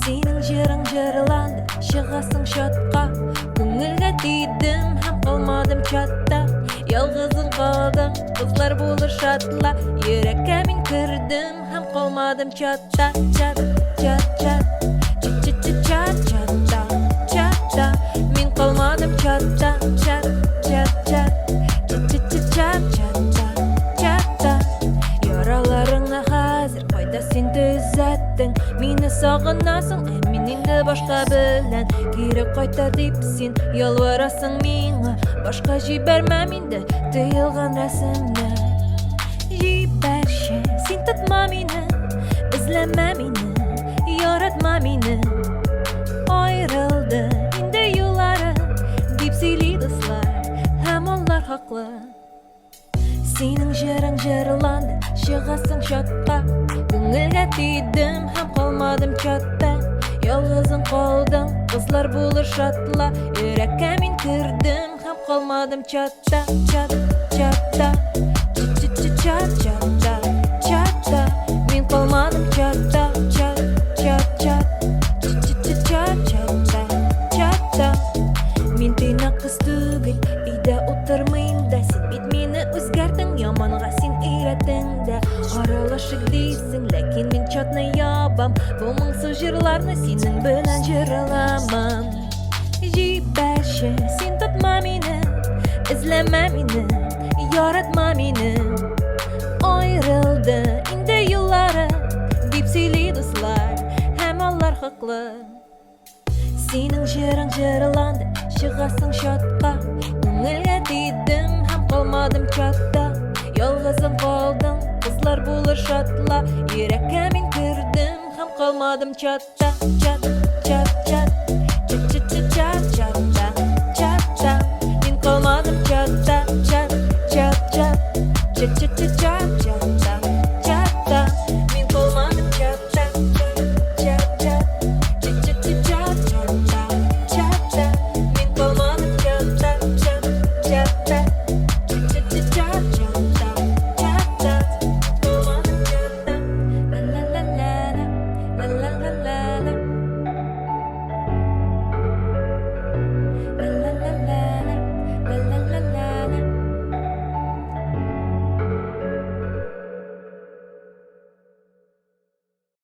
Senin jırың jırlandı, шығасың шатқа. Көңілге тидім, һәм қалмадым чатта. Ялғызың қалдың, қызлар болыр шатла. Йөрәккә мин кірдім, һәм қалмадым чатта. Чат, чат, чат, чат, чат, чат, чатта, чатта. Мин қалмадым чатта. Чат, чат, чат, чат, чат, чат, чатта, чатта. Яраларыңа хәзер қайда сен төзәттің? Мине сағынасың, мин инде башка белән. Кире кайта дип син ялварасың миңа. Башка җибәрмәм инде тыелган рәсемне. Җибәрче, син тотма мине, эзләмә мине, яратма мине. Аерылды инде юллары, дип сөйли дуслар, һәм алар хаклы. Синең җырың җырланды, чыгасың чатка. Күңелгә тидем, һәм калмадым чатта. Ялгызың калдың, кызлар булыр шатла. Йөрәккә мин кірдем, һәм калмадым чатта. Чат, чатта, чат, чат, чат, чатта, чатта. Мин калмадым чатта. Чат, чат, чат, чат, чат, чат, чатта, чатта. Мин тыйнак кыз түгел, өйдә утырмыйм да. Син бит мине үзгәрттең, яманга син өйрәттең дә. Аралашык дейсең, ләкин мин чатны ябам. Бу моңсыз җырларны синең белән җырламам. Җибәрче, син тотма мине, эзләмә мине, яратма мине. Аерылды инде юллары, дип сөйли дуслар, һәм алар хаклы. Синең җырың җырланды, чыгасың чатка. Күңелгә тидем, һәм калмадым чатта. Ялгызың калдың, кызлар булыр шатла. Йөрәккә мин кірдем, һәм калмадым чатта.